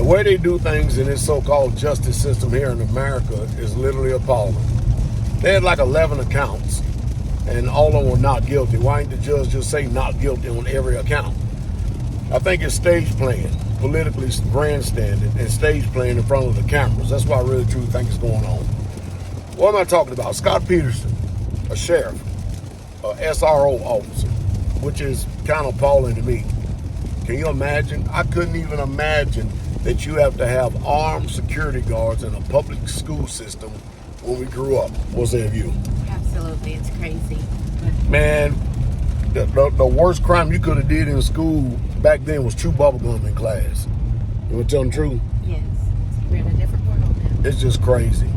way they do things in this so-called justice system here in America is literally appalling. They had like 11 accounts, and all of them were not guilty. Why didn't the judge just say not guilty on every account? I think it's stage playing, politically grandstanding, and stage playing in front of the cameras. That's what I really truly think is going on. What am I talking about? Scott Peterson, a sheriff, a SRO officer, which is kind of appalling to me. Can you imagine? I couldn't even imagine that you have to have armed security guards in a public school system when we grew up. What's that view? Absolutely, it's crazy. Man, the worst crime you could have did in school back then was chew bubble gum in class. You want to tell them the truth? Yes, we're in a different world now. It's just crazy.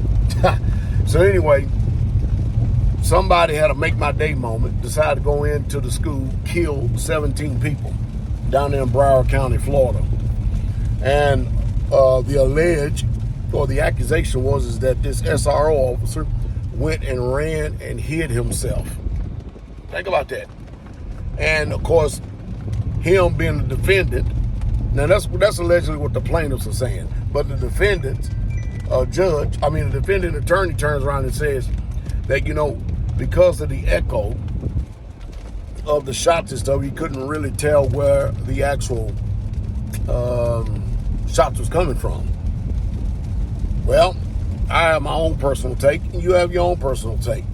So anyway, somebody had a make my day moment, decided to go into the school, kill 17 people down there in Broward County, Florida. And the accusation was that this SRO officer went and ran and hid himself. Think about that. And of course, him being the defendant, now that's allegedly what the plaintiffs are saying, but the defendant the defendant attorney turns around and says that, because of the echo of the shots and stuff, he couldn't really tell where the actual shots was coming from. Well, I have my own personal take, and you have your own personal take.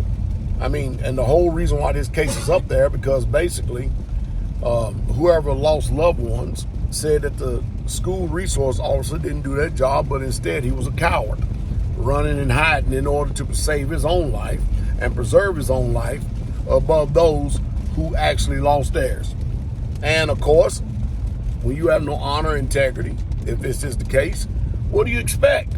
And the whole reason why this case is up there, because basically, whoever lost loved ones said that the school resource officer didn't do that job, but instead he was a coward, running and hiding in order to save his own life and preserve his own life above those who actually lost theirs. And of course, when you have no honor and integrity, if this is the case, what do you expect?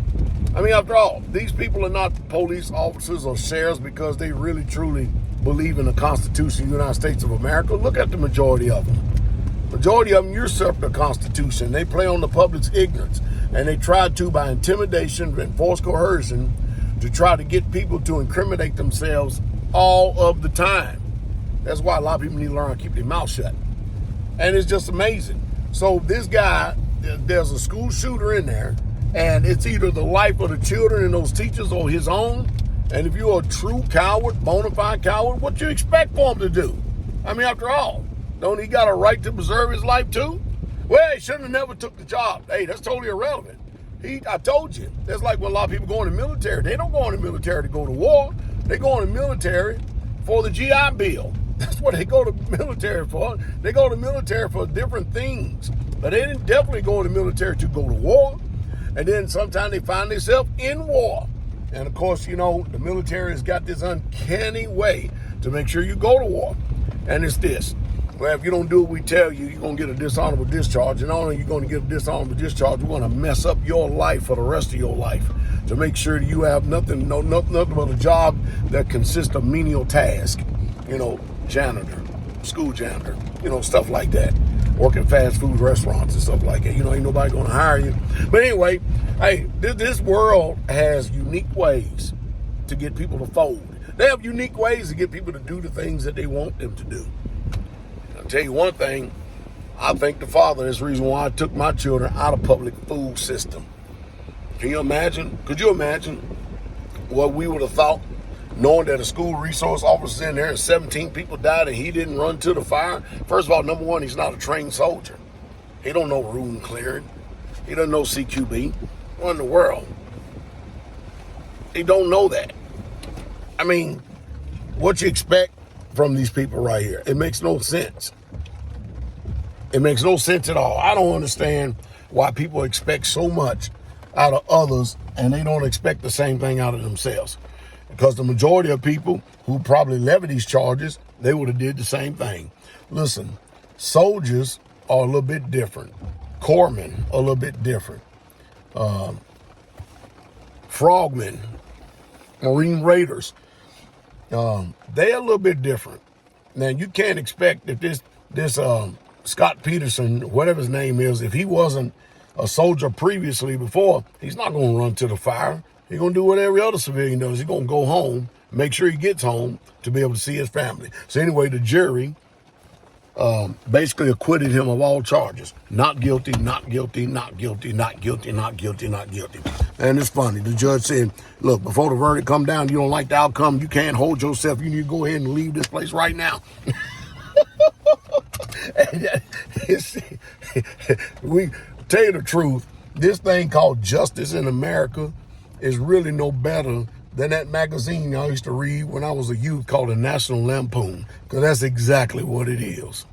After all, these people are not police officers or sheriffs because they really truly believe in the Constitution of the United States of America. Look at the majority of them. Majority of them usurp the Constitution. They play on the public's ignorance, and they try to, by intimidation and forced coercion, to try to get people to incriminate themselves all of the time. That's why a lot of people need to learn how to keep their mouth shut. And it's just amazing. So this guy, there's a school shooter in there, and it's either the life of the children and those teachers or his own. And if you're a true coward, bona fide coward, what you expect for him to do? After all, don't he got a right to preserve his life too? Well, he shouldn't have never took the job. Hey, that's totally irrelevant. I told you, that's like when a lot of people go in the military. They don't go in the military to go to war. They go in the military for the GI Bill. That's what they go to the military for. They go to the military for different things. But they didn't definitely go in the military to go to war. And then sometimes they find themselves in war. And of course, the military has got this uncanny way to make sure you go to war. And it's this. Well, if you don't do what we tell you, you're going to get a dishonorable discharge. And not only are you going to get a dishonorable discharge, we're going to mess up your life for the rest of your life to make sure that you have nothing but a job that consists of menial tasks. Janitor, school janitor, stuff like that. Working fast food restaurants and stuff like that. Ain't nobody going to hire you. But anyway, hey, this world has unique ways to get people to fold. They have unique ways to get people to do the things that they want them to do. I'll tell you one thing. I thank the Father. That's the reason why I took my children out of public food system. Can you imagine? Could you imagine what we would have thought, knowing that a school resource officer's in there and 17 people died and he didn't run to the fire? First of all, number one, he's not a trained soldier. He don't know room and clearing. He doesn't know CQB. What in the world? He don't know that. What you expect from these people right here? It makes no sense. It makes no sense at all. I don't understand why people expect so much out of others and they don't expect the same thing out of themselves. Because the majority of people who probably levied these charges, they would have did the same thing. Listen, soldiers are a little bit different. Corpsmen are a little bit different. Frogmen, Marine Raiders, they're a little bit different. Now, you can't expect that this Scott Peterson, whatever his name is, if he wasn't a soldier previously before, he's not going to run to the fire. He's going to do what every other civilian does. He's going to go home, make sure he gets home to be able to see his family. So anyway, the jury basically acquitted him of all charges. Not guilty, not guilty, not guilty, not guilty, not guilty, not guilty. And it's funny. The judge said, look, before the verdict come down, you don't like the outcome, you can't hold yourself. You need to go ahead and leave this place right now. We tell you the truth, this thing called justice in America is really no better than that magazine I used to read when I was a youth called the National Lampoon, because that's exactly what it is.